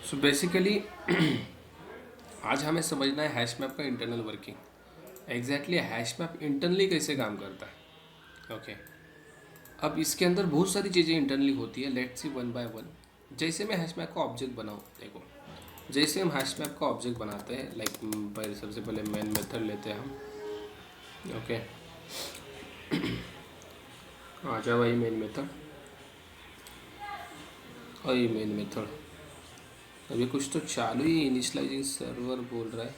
So basically आज हमें समझना है हैश मैप का internal working. Exactly hash map internally कैसे काम करता है। ओके अब इसके अंदर बहुत सारी चीज़ें इंटरनली होती है। Let's see one by one. जैसे मैं हैश मैप का ऑब्जेक्ट बनाऊँ, देखो जैसे हम हैश मैप का ऑब्जेक्ट बनाते हैं, लाइक पहले सबसे पहले मेन मेथड लेते हैं हम। ओके आ जाओ भाई मेन मेथड। और ये मेन मेथड अभी कुछ तो चालू ही इनिशलाइजिंग सर्वर बोल रहा है।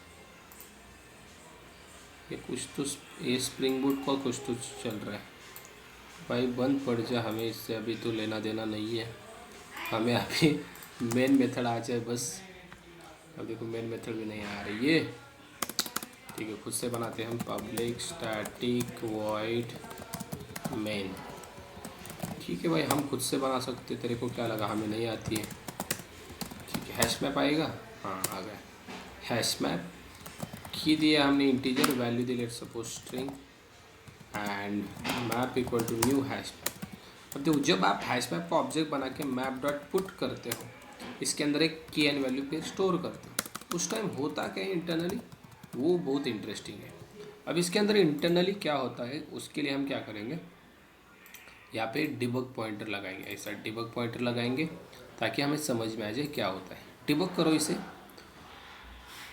ये कुछ तो ये स्प्रिंग बूट का कुछ तो चल रहा है। भाई बंद पड़ जा, हमें इससे अभी तो लेना देना नहीं है। हमें अभी मेन मेथड आ जाए बस। अब देखो मेन मेथड भी नहीं आ रही है। ठीक है, खुद से बनाते हैं हम। Public static void main. ठीक है भाई, हम खुद से बना सकते। तेरे को क्या लगा हमें नहीं आती है? ठीक है, हैश मैप आएगा। हाँ आ गया हैश मैप। की दिया हमने इंटीजर, वैल्यू दी let's suppose string and map equal to new hash map. अब देखो जब आप हैश मैप का ऑब्जेक्ट बना के मैप डॉट पुट करते हो, इसके अंदर एक की एंड वैल्यू पेयर स्टोर करते हो, उस टाइम होता क्या है इंटरनली, वो बहुत इंटरेस्टिंग है। अब इसके अंदर इंटरनली क्या होता है, उसके लिए हम क्या करेंगे, यहाँ पे डिबग पॉइंटर लगाएंगे। ऐसा डिबग पॉइंटर लगाएंगे ताकि हमें समझ में आ जाए क्या होता है। डिबग करो इसे,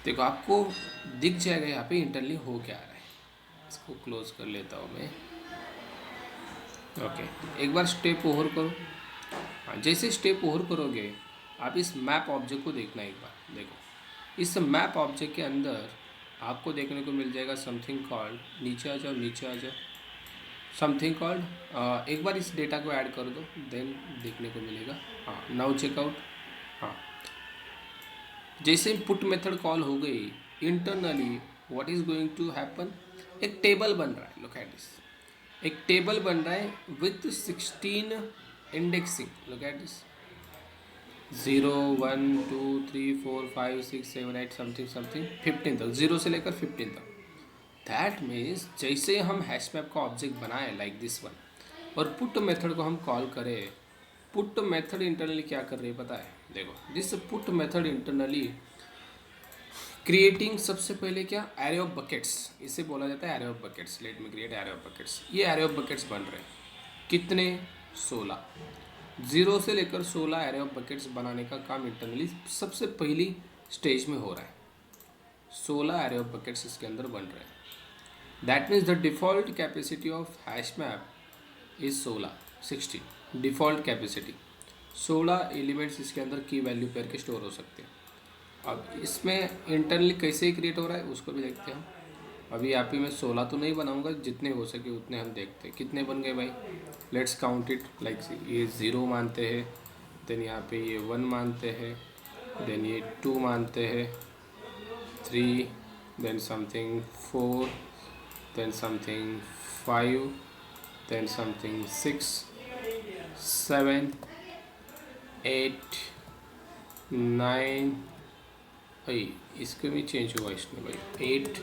देखो आपको दिख जाएगा यहाँ पे इंटरनली हो क्या रहा है। इसको क्लोज कर लेता हूँ मैं। ओके एक बार स्टेप ओवर करो। हाँ जैसे स्टेप ओवर करोगे, आप इस मैप ऑब्जेक्ट को देखना एक बार। देखो इस मैप ऑब्जेक्ट के अंदर आपको देखने को मिल जाएगा समथिंग कॉल्ड, नीचे आ जाओ नीचे आ जाओ, समथिंग कॉल्ड। एक बार इस डेटा को ऐड कर दो, देन देखने को मिलेगा। हाँ नाउ चेकआउट। हाँ जैसे पुट मेथड कॉल हो गई, internally what is going to happen, एक टेबल बन रहा है। लुक एट दिस, एक टेबल बन रहा है with 16 indexing. Look at this 0 1 2 3 4 5 6 7 8 something something 15 तक, 0 से लेकर 15 तक। दैट मीन्स जैसे हम हैश मैप का ऑब्जेक्ट बनाए लाइक दिस वन, और पुट मेथड को हम कॉल करें, पुट मेथड इंटरनली क्या कर रही है पता है? देखो this put method internally creating सबसे पहले क्या, एरे ऑफ बकेट्स, इसे बोला जाता है array of buckets. Let me create array of buckets. ये एरे ऑफ बकेट्स बन रहे हैं कितने, 16। 0 से लेकर 16 एरे ऑफ बकेट्स बनाने का काम इंटरनली सबसे पहली स्टेज में हो रहा है। 16 एरे ऑफ बकेट्स इसके अंदर बन रहे हैं। That means the default capacity of hash map is 16 default capacity. 16 elements इसके अंदर की वैल्यू पेयर के स्टोर हो सकते हैं। अब इसमें इंटरनली कैसे क्रिएट हो रहा है उसको भी देखते हैं हम। अभी यहाँ पे मैं 16 तो नहीं बनाऊंगा, जितने हो सके उतने हम देखते हैं। कितने बन गए भाई, लेट्स काउंट इट। लाइक ये 0 मानते हैं, देन यहाँ पे ये 1 मानते हैं, देन ये 2 मानते हैं, 3, then something 4, then something 5, then something 6, 7, 8, 9। भाई इसके भी चेंज हुआ इसमें भाई, 8,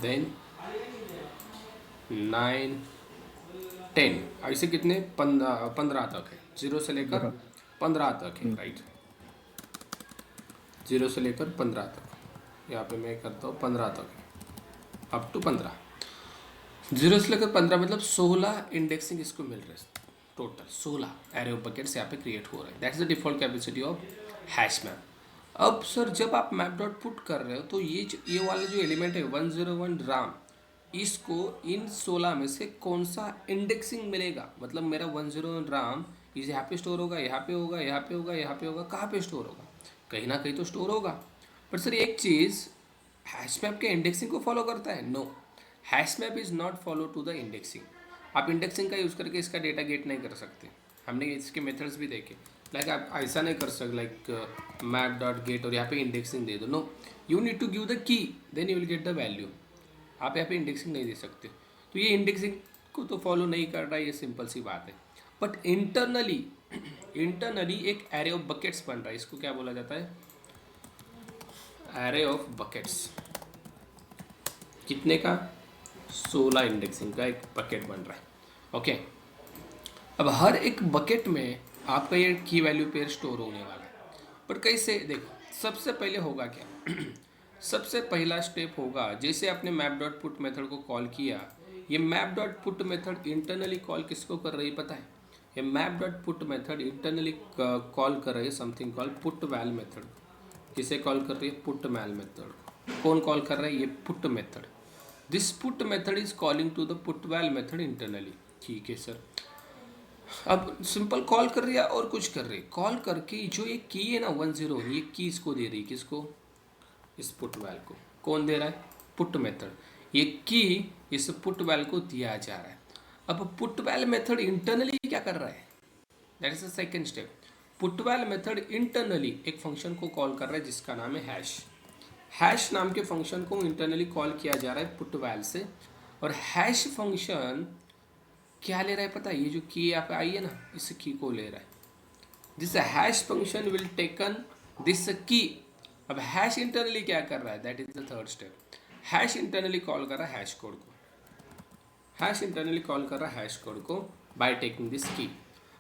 देन 9, 10। ऐसे कितने, 15 तक है। 0 से लेकर 15 तक है, राइट। 0 से लेकर 15 तक, यहाँ पे मैं करता हूँ 15 तक है, अप टू 15। 0 से लेकर 15 मतलब 16 इंडेक्सिंग इसको मिल रहा है। टोटल 16 एरे ऑफ बकेट्स यहाँ पे क्रिएट हो रहे हैं। That is the default capacity of hash map. अब सर जब आप मैप डॉट पुट कर रहे हो तो ये वाला जो एलिमेंट है 101 राम, इसको इन 16 में से कौन सा इंडेक्सिंग मिलेगा, मतलब मेरा 101 राम इस यहाँ पे स्टोर होगा, यहाँ पे होगा, यहाँ पे होगा, यहाँ पे होगा, कहाँ पे स्टोर होगा, कहीं ना कहीं तो स्टोर होगा। बट सर एक चीज़, हैश मैप के इंडेक्सिंग को फॉलो करता है? No, hash map is not follow to the indexing. आप इंडेक्सिंग का यूज़ करके इसका डेटा गेट नहीं कर सकते। हमने इसके मेथड्स भी देखे। लाइक आप ऐसा नहीं कर सकते लाइक मैप डॉट गेट और यहाँ पे इंडेक्सिंग दे दो। No, you need to give the key, then you will get the value. आप यहाँ पे इंडेक्सिंग नहीं दे सकते, तो ये इंडेक्सिंग को तो फॉलो नहीं कर रहा है, ये सिंपल सी बात है। बट इंटरनली एक एरे ऑफ बकेट्स बन रहा है। इसको क्या बोला जाता है, एरे ऑफ बकेट्स। कितने का, 16 इंडेक्सिंग का एक बकेट बन रहा है। ओके अब हर एक बकेट में आपका ये की वैल्यू पेयर स्टोर होने वाला है। पर कैसे, देखो सबसे पहले होगा क्या सबसे पहला स्टेप होगा, जैसे आपने मैप डॉट पुट मेथड को कॉल किया, ये map dot put method internally call किसको कर रही है पता है? ये map dot put method internally call कर रही है something call put val method. किसे कॉल कर रही है? Put val method. कौन कॉल कर रहा है? ये put method. This put method is calling to the put val method internally. ठीक है सर, अब सिंपल कॉल कर रही है और कुछ कर रही है, कॉल करके जो ये की है ना 10, ये की इसको दे रही है, किसको? इस पुट वैल को। कौन दे रहा है? Put method. ये की इस पुट वैल को दिया जा रहा है। अब पुट वैल मेथड इंटरनली क्या कर रहा है? That is the second step. Put val method internally एक फंक्शन को कॉल कर रहा है जिसका नाम है हैश। हैश नाम के फंक्शन को इंटरनली कॉल किया जा रहा है पुट वैल से, और हैश फंक्शन क्या ले रहा है पता है? ये जो की यहाँ पे आई है ना, इस की को ले रहा है। This hash function will taken this की। अब हैश इंटरनली क्या कर रहा है? That is the third step. Hash internally call कर रहा है हैश कोड को। हैश इंटरनली कॉल कर रहा है हैश कोड को बाय टेकिंग दिस की।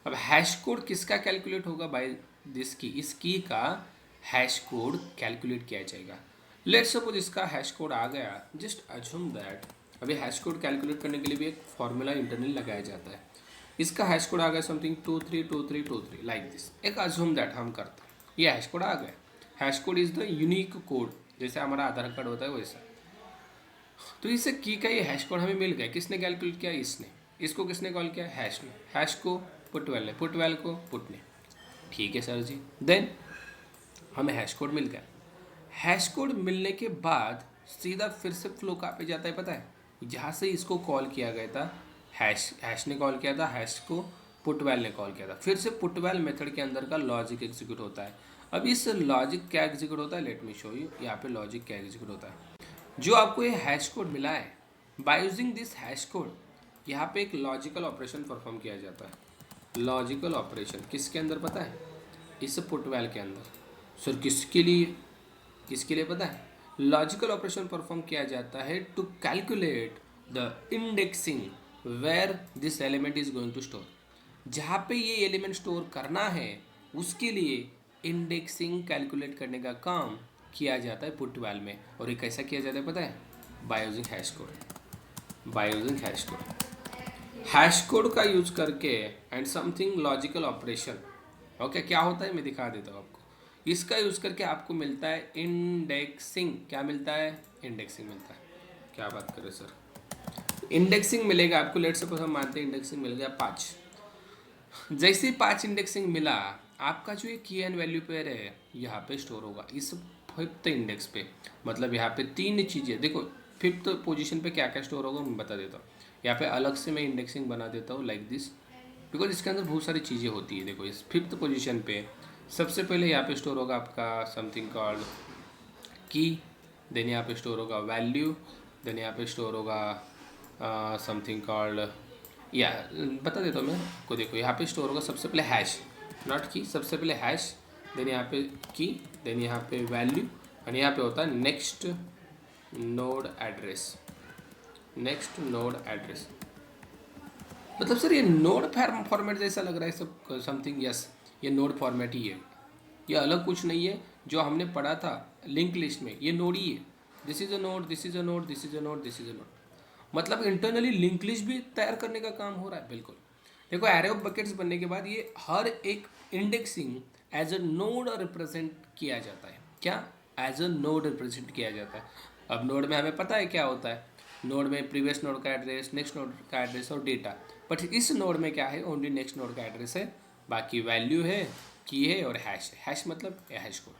अब हैश कोड किसका कैलकुलेट होगा? बाय दिस की। इस की का हैश कोड कैलकुलेट किया जाएगा। लेट्स सपोज इसका हैश कोड आ गया, जस्ट अज्यूम दैट। अभी हैश कोड कैलकुलेट करने के लिए भी एक फॉर्मूला इंटरनली लगाया जाता है। इसका हैश कोड आ गया समथिंग 232323 लाइक दिस। एक अज्यूम दैट हम करते हैं, ये हैश कोड आ गया। Hash code is the unique code, जैसे हमारा आधार कार्ड होता है वैसा। तो इसे की का ये हैश कोड हमें मिल गया। किसने कैलकुलेट किया? इसने। इसको किसने कॉल किया? हैश ने। हैश को पुट वैल ने, पुट वैल को पुट ने। ठीक है सर जी। देन हमें हैश कोड मिल गया। हैश कोड मिलने के बाद सीधा फिर से फ्लो कहाँ पे जाता है पता है? जहाँ से इसको कॉल किया गया था, हैश ने कॉल किया था, हैश को पुट वैल ने कॉल किया था, फिर से पुट वैल मेथड के अंदर का लॉजिक एग्जीक्यूट होता है। अब इस लॉजिक क्या एग्जीक्यूट होता है? Let me show you. यहाँ पे लॉजिक क्या एग्जीक्यूट होता है? जो आपको ये हैश कोड मिला है, by using this hash code यहाँ पे एक लॉजिकल ऑपरेशन परफॉर्म किया जाता है। लॉजिकल ऑपरेशन किसके अंदर पता है? इस पुट वैल के अंदर। सर किसके लिए? किसके लिए पता है? लॉजिकल ऑपरेशन परफॉर्म किया जाता है to calculate the indexing where this element is going to store. जहाँ पे ये एलिमेंट स्टोर करना है उसके लिए इंडेक्सिंग कैलकुलेट करने का काम किया जाता है पुट वैल में। और ये कैसा किया जाता है पता है? By using hash code. Bye using hash code, hash code का यूज करके and something logical operation. Okay, क्या होता है मैं दिखा देता हूँ आपको। इसका यूज करके आपको मिलता है इंडेक्सिंग। क्या मिलता है? इंडेक्सिंग मिलता है। क्या बात कर रहे सर? इंडेक्सिंग मिलेगा आपको। लेट सपोज हम मानते हैं इंडेक्सिंग मिल गया 5। जैसे ही 5 इंडेक्सिंग मिला, आपका जो ये की एंड वैल्यू पेयर है यहाँ पे स्टोर होगा इस 5th इंडेक्स पे। मतलब यहाँ पे 3 चीज़ें देखो। 5th पोजीशन पे क्या क्या स्टोर होगा मैं बता देता हूँ। यहाँ पे अलग से मैं इंडेक्सिंग बना देता हूँ लाइक दिस, बिकॉज इसके अंदर बहुत सारी चीज़ें होती है। देखो इस 5th पोजीशन पे सबसे पहले यहाँ पे स्टोर होगा आपका समथिंग कॉल्ड की। देन यहाँ पे स्टोर होगा वैल्यू। देन यहाँ पे स्टोर होगा समथिंग कॉल्ड, या बता देता हूँ मैं आपको। देखो यहाँ पे स्टोर होगा सबसे पहले हैश, नॉट की, सबसे पहले हैश, देन यहाँ पे की, देन यहाँ पे वैल्यू, और यहाँ पे होता है next node address. Next node address मतलब सर ये नोड फॉर्मेट जैसा लग रहा है सब समथिंग। यस, ये नोड फॉर्मेट ही है, ये अलग कुछ नहीं है। जो हमने पढ़ा था लिंक लिस्ट में, ये नोड ही है। This is a node, this is a node, this is a node, this is a node. मतलब इंटरनली लिंक लिस्ट भी तैयार करने का काम हो रहा है। बिल्कुल। देखो एरे ऑफ बकेट्स बनने के बाद ये हर एक indexing as a node represent किया जाता है। क्या? एज अ नोड रिप्रेजेंट किया जाता है। अब नोड में हमें पता है क्या होता है। नोड में प्रीवियस नोड का एड्रेस, नेक्स्ट नोड का एड्रेस और डेटा। बट इस नोड में क्या है? ओनली नेक्स्ट नोड का एड्रेस है, बाकी वैल्यू है, की है और हैश है। हैश मतलब हैश कोड।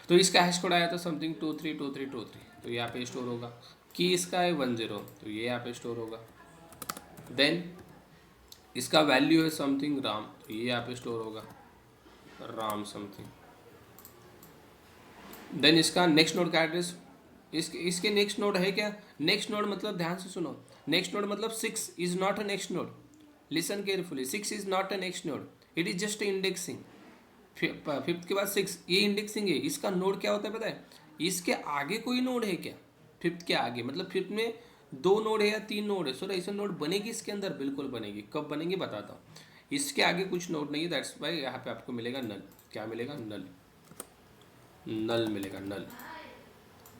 तो इसका हैश कोड आया था समथिंग 232323, तो यहाँ पे स्टोर होगा। की इसका है 10, तो ये यहाँ पे स्टोर होगा। देन इसका वैल्यू है समथिंग राम, तो ये यहाँ पे स्टोर होगा राम समथिंग। देन इसका नेक्स्ट नोड का एड्रेस, इसके नेक्स्ट नोड है क्या? नेक्स्ट नोड मतलब ध्यान से सुनो, नेक्स्ट नोड मतलब 6 is not a next node. Listen carefully, 6 is not a next node, it is just indexing. 5th के बाद 6, ये इंडेक्सिंग है। इसका नोड क्या होता है पता है? इसके आगे कोई नोड है क्या? 5th के आगे मतलब 5th में 2 नोड है या 3 नोड है? सो ऐसा नोड बनेगी इसके अंदर? बिल्कुल बनेगी। कब बनेगी बताता हूँ। इसके आगे कुछ नोड नहीं है, दैट्स वाई यहाँ पे आपको मिलेगा नल। क्या मिलेगा? नल। नल मिलेगा, नल।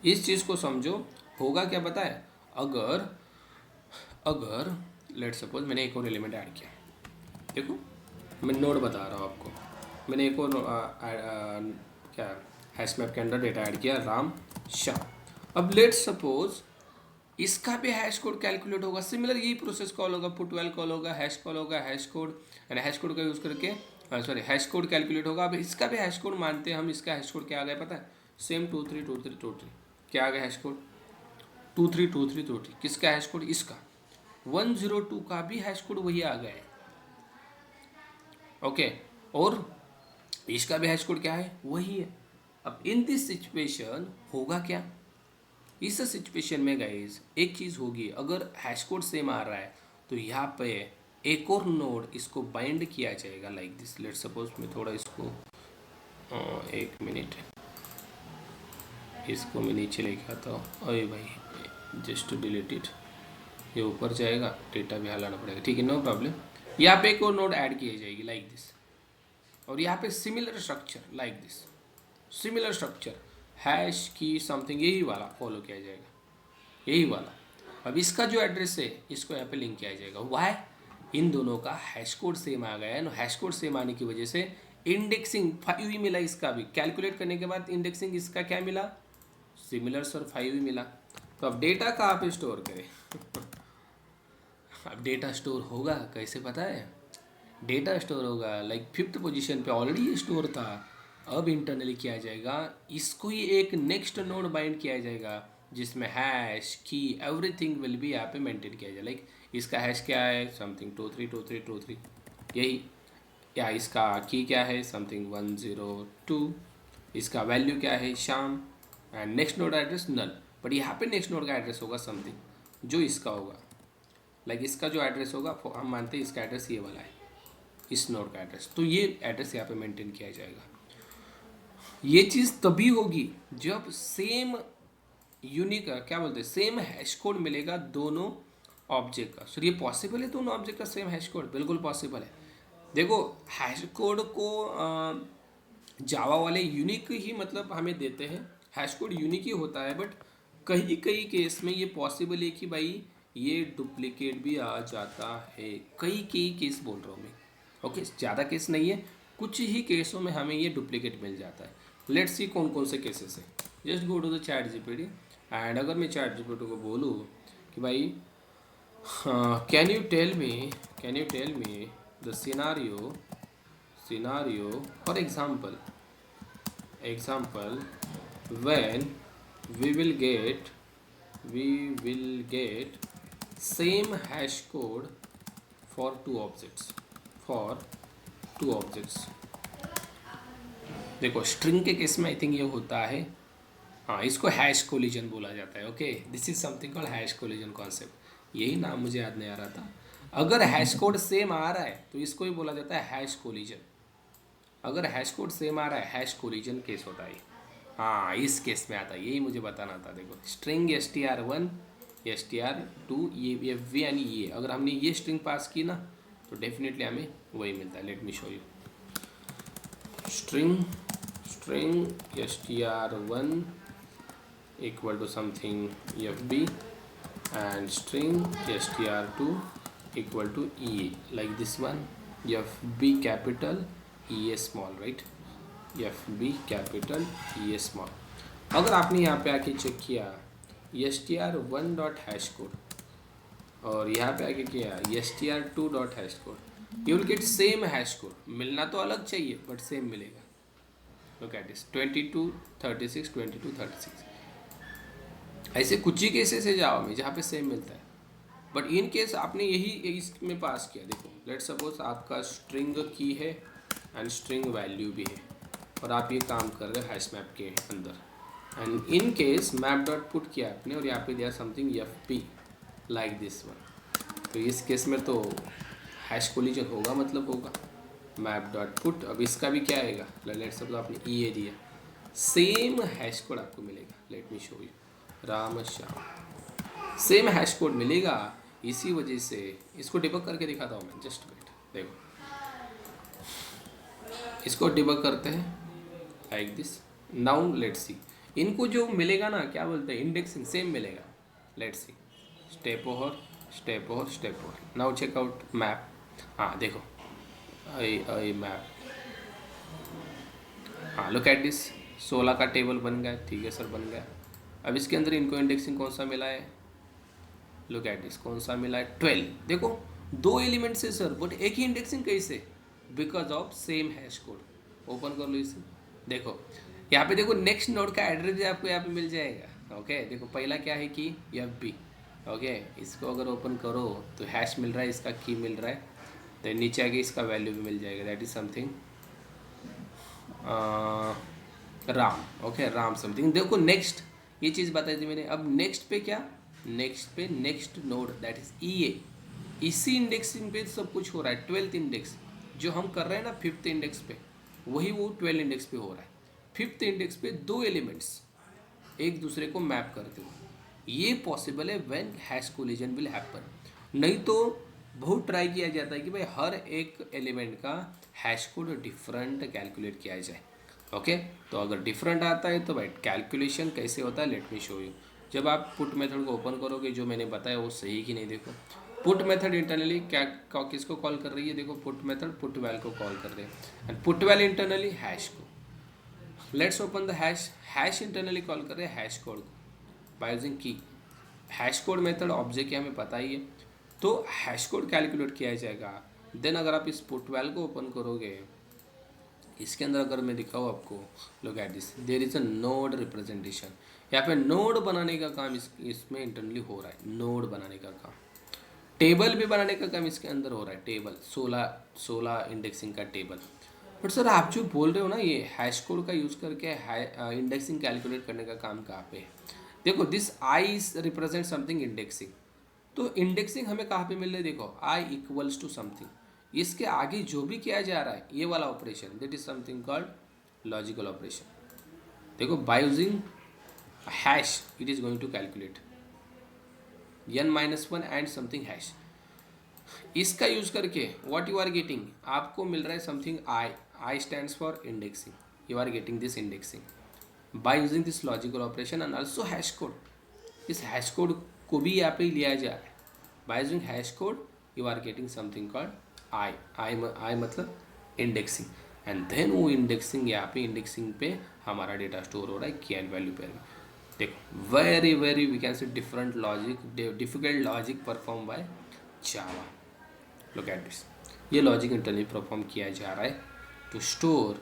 इस चीज़ को समझो। होगा क्या पता है? अगर अगर लेट सपोज मैंने एक और एलिमेंट ऐड किया, देखो मैं नोड बता रहा हूँ आपको। मैंने एक और क्या हैश मैप के अंदर डेटा ऐड किया, राम श्याम। अब लेट सपोज इसका भी हैश कोड कैलकुलेट होगा, सिमिलर यही प्रोसेस कॉल होगा, पुट वेल कॉल होगा, हैश कॉल होगा, hash code and hash code का यूज़ करके सॉरी हैश कोड कैलकुलेट होगा। अब इसका भी हैश कोड मानते हैं हम, इसका हैश कोड क्या आ गया पता है? सेम 232323। क्या आ गया हैश कोड? 232323। किसका हैश कोड? इसका। 102 का भी हैश कोड वही आ गया है। ओके, और इसका भी हैश कोड क्या है? वही है। अब इन दिस सिचुएशन होगा क्या? इस सिचुएशन में गाइज एक चीज़ होगी, अगर हैश कोड सेम आ रहा है तो यहाँ पे एक और नोड इसको बाइंड किया जाएगा लाइक दिस। लेट सपोज मैं थोड़ा इसको एक मिनट इसको मैं नीचे लेके आता हूँ। अरे भाई जस्ट डिलीट इट, ये ऊपर जाएगा, डेटा भी हलाना पड़ेगा। ठीक है, नो प्रॉब्लम। यहाँ पे एक और नोड ऐड की जाएगी लाइक दिस, और यहाँ पे similar structure like this, similar structure hash की समथिंग यही वाला फॉलो किया जाएगा, यही वाला। अब इसका जो एड्रेस है इसको यहाँ पे लिंक किया जाएगा। वाई? इन दोनों का हैश कोड सेम आ गया है ना। हैश कोड सेम आने की वजह से इंडेक्सिंग 5 ही मिला इसका भी। कैलकुलेट करने के बाद इंडेक्सिंग इसका क्या मिला? सिमिलर्स और 5 ही मिला। तो अब डेटा कहाँ पे स्टोर करें? अब डेटा स्टोर होगा कैसे पता है? डेटा स्टोर होगा लाइक 5th पोजीशन पे ऑलरेडी ये स्टोर था। अब इंटरनली किया जाएगा, इसको ही एक नेक्स्ट नोड बाइंड किया जाएगा जिसमें हैश की एवरीथिंग विल बी यहाँ पे मेंटेन किया जाए। लाइक इसका हैश क्या है? समथिंग 232323 यही, या इसका की क्या है? समथिंग 102। इसका वैल्यू क्या है? Shyam. And next node address null. But यहाँ पे नेक्स्ट नोड का एड्रेस होगा समथिंग जो इसका होगा। लाइक इसका जो एड्रेस होगा हम मानते हैं इसका एड्रेस ये वाला है, इस नोड का एड्रेस। तो ये एड्रेस यहाँ पे मेंटेन किया जाएगा। ये चीज़ तभी होगी जब सेम यूनिक क्या बोलते हैं, सेम हैश कोड मिलेगा दोनों ऑब्जेक्ट का। सर ये पॉसिबल है दोनों ऑब्जेक्ट का सेम हैश कोड? बिल्कुल पॉसिबल है। देखो हैश कोड को जावा वाले यूनिक ही मतलब हमें देते हैं, हैश कोड यूनिक ही होता है। बट कई कई केस में ये पॉसिबल है कि भाई ये डुप्लीकेट भी आ जाता है। कई केस बोल रहा हूँ मैं। ओके, ज़्यादा केस नहीं है, कुछ ही केसों में हमें ये डुप्लीकेट मिल जाता है। लेट्स सी कौन कौन से केसेस है। Just go to the chat GPT and अगर मैं चैट जीपीटी को बोलूँ कि भाई can you tell me the scenario for example when we will get same hash code for two objects। देखो स्ट्रिंग के केस में आई थिंक ये होता है, हाँ इसको हैश कोलिजन बोला जाता है। Okay, this is something called hash collision concept. यही नाम मुझे याद नहीं आ रहा था। अगर हैश कोड सेम आ रहा है तो इसको ही बोला जाता है हैश कोलिजन। अगर हैश कोड सेम आ रहा है हैश कोलिजन केस होता है। हाँ इस केस में आता है, यही मुझे बताना था। देखो स्ट्रिंग str1 str2 ये वी यानी ये, अगर हमने ये स्ट्रिंग पास की ना तो डेफिनेटली हमें वही मिलता है। Let me show you. String str1 equal to something fb and string str2 equal to ea, like this one, fb capital ea small, right? fb capital ea small। अगर आपने यहाँ पे आके चेक किया str1 डॉट हैश कोड और यहाँ पे आके किया str2 dot hash code, you will get same hash code. मिलना तो अलग चाहिए बट सेम मिलेगा। Look at this 2236 2236। ऐसे कुछ ही केसेस है जावा में जहाँ पे सेम मिलता है। बट इन केस आपने यही इसमें पास किया। देखो लेट सपोज आपका स्ट्रिंग की है एंड स्ट्रिंग वैल्यू भी है और आप ये काम कर रहे हो हैश मैप के अंदर, and in case map dot put किया आपने और यहाँ पे दिया something fp like this one. तो इस केस में तो हैश कोलिजन होगा, मतलब होगा मैप डॉट पुट। अब इसका भी क्या आएगा? लेट सपोज आपने ea दिया, सेम हैश कोड आपको मिलेगा। Let me show you. Ram Shyam same hash code मिलेगा। इसी वजह से इसको डिबग करके दिखाता हूँ मैं, जस्ट वेट। देखो इसको डिबग करते हैं like this. Now let's see, इनको जो मिलेगा ना क्या बोलते हैं इंडेक्सिंग सेम मिलेगा। Let's see, step over step over step over. Now check out map. हाँ देखो, आई आई मैप। हाँ लुक एट दिस, 16 का टेबल बन गया। ठीक है सर बन गया। अब इसके अंदर इनको इंडेक्सिंग कौन सा मिला है, लुक एट दिस, कौन सा मिला है 12। देखो दो एलिमेंट से सर बट एक ही इंडेक्सिंग कैसे, because of same hash code. Open कर लो इसे, देखो यहाँ पे देखो नेक्स्ट नोड का एड्रेस आपको यहाँ पे मिल जाएगा। ओके देखो पहला क्या है कि एफ बी। ओके इसको अगर ओपन करो तो हैश मिल रहा है, इसका की मिल रहा है, तो नीचे आगे इसका वैल्यू भी मिल जाएगा, that is something Ram. Okay Ram something. देखो नेक्स्ट ये चीज़ बताई थी मैंने। अब नेक्स्ट पे क्या, नेक्स्ट पे नेक्स्ट नोड दैट इज ई ए। इसी इंडेक्सिंग पे सब कुछ हो रहा है। 12th इंडेक्स जो हम कर रहे हैं ना 5th इंडेक्स पे, वही वो 12 इंडेक्स पे हो रहा है। 5th इंडेक्स पे दो एलिमेंट्स एक दूसरे को मैप करते हो, ये पॉसिबल है when hash collision will happen. नहीं तो बहुत ट्राई किया जाता है कि भाई हर एक एलिमेंट का हैश कोड डिफरेंट कैलकुलेट किया जाए। ओके तो अगर डिफरेंट आता है तो भाई कैलकुलेशन कैसे होता है लेट मी शो यू। जब आप पुट मेथड को ओपन करोगे जो मैंने बताया वो सही कि नहीं, देखो पुट मेथड इंटरनली किसको कॉल कर रही है, देखो पुट मेथड पुट वैल को कॉल कर रहे हैं and put val internally hash को। Let's open the hash, hash internally call कर रहे हैं हैश कोड को by using key. Hash code method object है हमें पता ही है, तो हैश कोड कैलकुलेट किया जाएगा। देन अगर आप इस पुट वैल को ओपन करोगे, इसके अंदर अगर मैं दिखाऊँ आपको, look at this, there is a node representation. यहाँ पे नोड बनाने का काम इसमें इंटरनली हो रहा है, नोड बनाने का काम। टेबल भी बनाने का काम इसके अंदर हो रहा है, टेबल 16 इंडेक्सिंग का टेबल। बट सर आप जो बोल रहे हो ना ये हैश कोड का यूज़ करके इंडेक्सिंग कैलकुलेट करने का काम कहाँ पे है। देखो this I represent something indexing, तो इंडेक्सिंग हमें कहाँ पे मिल रही है, देखो आई इक्वल्स टू समथिंग, इसके आगे जो भी किया जा रहा है ये वाला operation that is something called logical operation. देखो by using hash it is going to calculate n-1 and something hash. इसका यूज करके व्हाट यू आर गेटिंग, आपको मिल रहा है something I, I stands for indexing, you are getting this indexing by using this logical operation and also hash code. इस hash code को भी यहाँ पे लिया जा रहा है, by using hash code you are getting something called I. I मतलब इंडेक्सिंग एंड देन वो इंडेक्सिंग यहाँ पे इंडेक्सिंग पे हमारा डेटा स्टोर हो रहा है की एंड वैल्यू पेयर में। देखो very very we can say different logic, difficult logic perform by Java. Look at this, ये लॉजिक इंटरनली परफॉर्म किया जा रहा है to store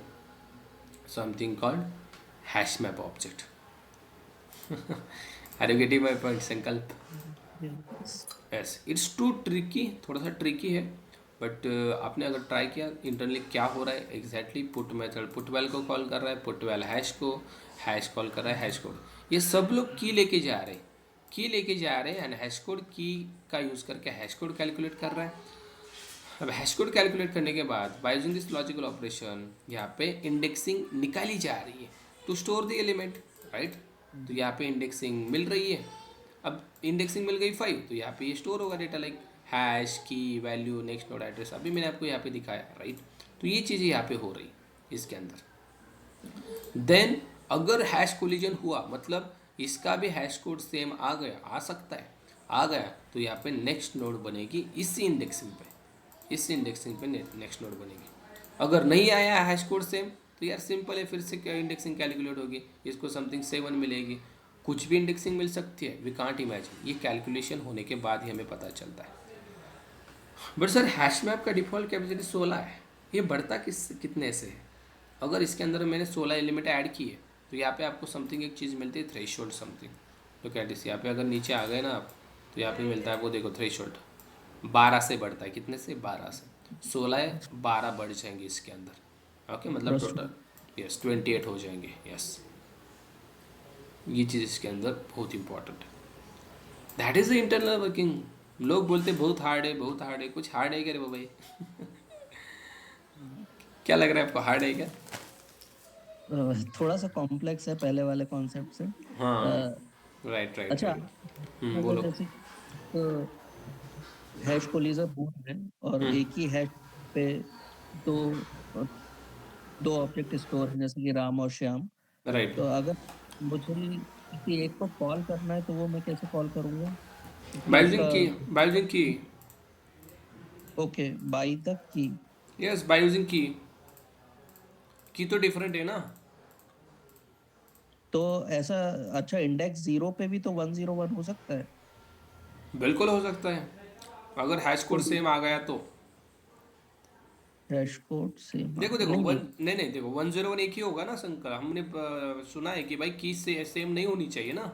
something called hash map object. Are you getting my point Sankalp? Yes. Yes it's too tricky, थोड़ा सा tricky है but आपने अगर ट्राई किया इंटरनली क्या हो रहा है exactly. Put method put val को कॉल कर रहा है, पुट वैल हैश को, हैश कॉल कर रहा है हैश कोड। ये सब लोग की लेके जा रहे हैं, की लेके जा रहे हैं एंड हैश कोड की का यूज़ करके हैश कोड कैलकुलेट कर रहा है। अब हैश कोड कैलकुलेट करने के बाद by using this logical operation यहाँ पे इंडेक्सिंग निकाली जा रही है to store the element, right. तो यहाँ पे इंडेक्सिंग मिल रही है। अब इंडेक्सिंग मिल गई 5, तो यहाँ पे ये स्टोर होगा डेटा लाइक हैश की वैल्यू नेक्स्ट नोड एड्रेस, अभी मैंने आपको यहाँ पे दिखाया, राइट। तो ये चीज़ें यहाँ पे हो रही इसके अंदर। देन अगर हैश कोलिजन हुआ मतलब इसका भी हैश कोड सेम आ गया, आ सकता है आ गया, तो यहाँ पे नेक्स्ट नोड बनेगी इसी इंडेक्सिंग पे, इस इंडेक्सिंग पे नेक्स्ट नोड बनेगी। अगर नहीं आया हैश कोड सेम तो यार सिंपल है, फिर से क्या इंडेक्सिंग कैलकुलेट होगी, इसको समथिंग 7 मिलेगी, कुछ भी इंडेक्सिंग मिल सकती है, वी कांट इमेजिन। ये कैलकुलेशन होने के बाद ही हमें पता चलता है। बट सर हैश मैप का डिफ़ॉल्ट कैपेसिटी 16 है, ये बढ़ता कितने से है। अगर इसके अंदर मैंने 16 एलिमेंट ऐड किए तो यहाँ पे आपको समथिंग एक चीज़ मिलती है थ्रेशोल्ड समथिंग। तो क्या डिस यहाँ पे अगर नीचे आ गए ना आप, तो यहाँ पे मिलता है आपको, देखो थ्रेशोल्ड 12 से बढ़ता है, कितने से 12 से, 16 है 12 बढ़ जाएंगे इसके अंदर। ओके मतलब Trust. टोटल यस 28 हो जाएंगे। यस ये चीज़ इसके अंदर बहुत इंपॉर्टेंट है, that is the internal working. लोग बोलते बहुत हार्ड है बहुत हार्ड है, कुछ हार्ड है क्या रे भाई? क्या लग रहा है आपको, हार्ड है क्या? थोड़ा सा कॉम्प्लेक्स है पहले वाले कॉन्सेप्ट से। हाँ अ, राइट राइट अच्छा, राइट। अगर बोलो। जैसे हैश कोलिजन हुआ है और हम्म एक ही हैश पे दो दो ऑब्जेक्ट स्टोर हैं जैसे कि राम और श्याम। राइट। तो अगर मुझे किसी एक को कॉल करना है तो वो मैं कैसे कॉल करूँगा? क्योंकि बाय उसका की, बाय की। ओके, बाई तक की। यस, बाय यूजिंग की तो डिफरेंट है ना। तो ऐसा, अच्छा, इंडेक्स 0 पे भी तो 101 हो सकता है? बिल्कुल हो सकता है, अगर हैश कोड तो सेम आ गया तो। हैश कोड से देखो देखो नहीं। वन, नहीं नहीं, देखो 101 एक ही होगा ना शंकर, हमने सुना है कि भाई की से सेम नहीं होनी चाहिए ना,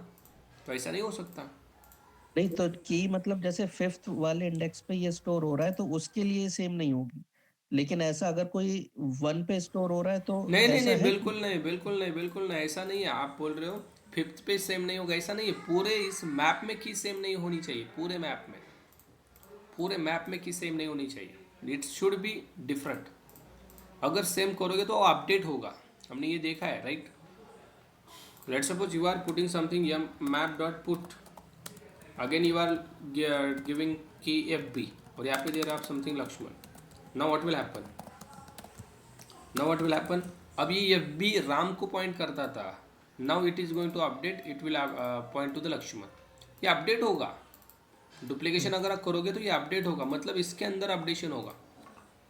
तो ऐसा नहीं हो सकता। नहीं तो की मतलब जैसे फिफ्थ वाले इंडेक्स पे ये स्टोर हो रहा है तो उसके लिए सेम नहीं होगी, लेकिन ऐसा अगर कोई 1 पे स्टोर हो रहा है तो नहीं नहीं ऐसा नहीं, है बिल्कुल कि नहीं, बिल्कुल नहीं, बिल्कुल नहीं, ऐसा नहीं है। आप बोल रहे हो फिफ्थ पे सेम नहीं होगा, ऐसा नहीं है। पूरे इस मैप में की सेम नहीं होनी चाहिए, पूरे मैप में, पूरे मैप में की सेम नहीं होनी चाहिए। It should be different. अगर सेम करोगे तो अपडेट होगा, हमने ये देखा है, right. Let suppose you are putting something yum map dot put, again you are giving key F B, और यहाँ पे दे रहे आप something Lakshman. Now what will happen, now what will happen, अब ये एफ बी राम को पॉइंट करता था, now it is going to update, it will point two the Lakshman. ये अपडेट होगा। डुप्लीकेशन अगर आप करोगे तो ये अपडेट होगा, मतलब इसके अंदर अपडेशन होगा।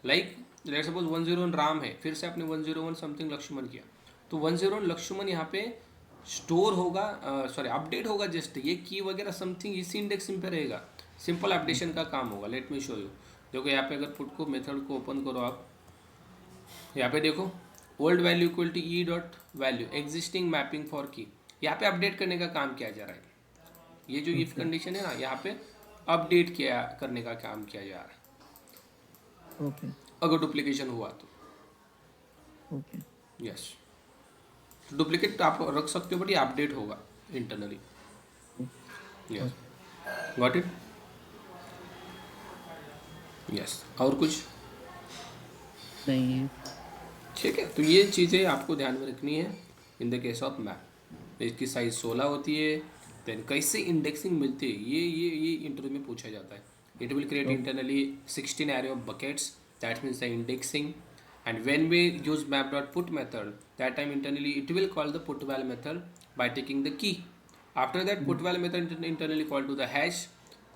लाइक लेट सपोज 101 राम है, फिर से आपने 101 समथिंग लक्ष्मण किया, तो 101 लक्ष्मण यहाँ पे स्टोर होगा, सॉरी अपडेट होगा। जस्ट ये की वगैरह समथिंग इसी इंडेक्सिंग पे रहेगा, सिंपल अपडेशन का काम होगा। Let me show you. देखो यहाँ पे अगर पुट को मेथड को ओपन करो आप, यहाँ पे देखो old value equal to E dot value existing mapping for key, यहाँ पे अपडेट करने का काम किया जा रहा है। ये जो इफ ओके। कंडीशन है ना, यहाँ पे अपडेट किया करने का काम किया जा रहा है, ओके। अगर डुप्लीकेशन हुआ तो। ओके। यस, डुप्लीकेट आप रख सकते हो, बट ये अपडेट होगा internally. Yes, got it. Yes, और कुछ? नहीं। ठीक है, तो ये चीज़ें आपको ध्यान में रखनी है in the case of map. इसकी साइज 16 होती है। देन कैसे इंडेक्सिंग मिलती है, ये इंटरव्यू में पूछा जाता है। It will create okay. Internally 16 array of buckets, that means the indexing. And when we use map.put method, that time internally it will call the putval method by taking the key. After that, putval method internally call to the hash,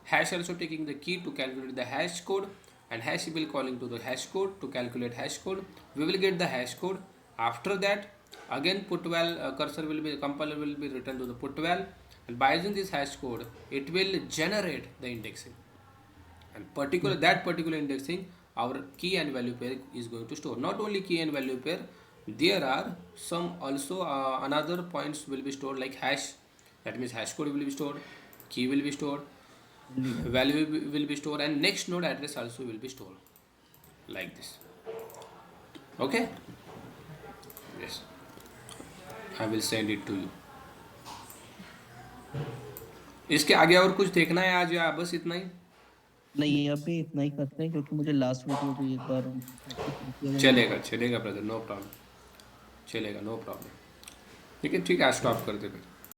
hash also taking the key to calculate the hash code, and hash will calling to the hash code to calculate hash code. We will get the hash code. After that, again putval cursor will be, compiler will be returned to the putval, and by using this hash code it will generate the indexing, and particular that particular indexing our key and value pair is going to store. Not only key and value pair, there are some also another points will be stored, like hash, that means hash code will be stored, key will be stored, value will be stored, and next node address also will be stored, like this. Okay. Yes, I will send it to you. इसके आगे और कुछ देखना है आज, या बस इतना ही? नहीं, अभी इतना ही करते हैं क्योंकि मुझे लास्ट वीडियो भी एक बार चलेगा चलेगा ब्रदर, नो प्रॉब्लम, चलेगा, नो प्रॉब्लम। ठीक है, ठीक है, स्टॉप कर दे फिर।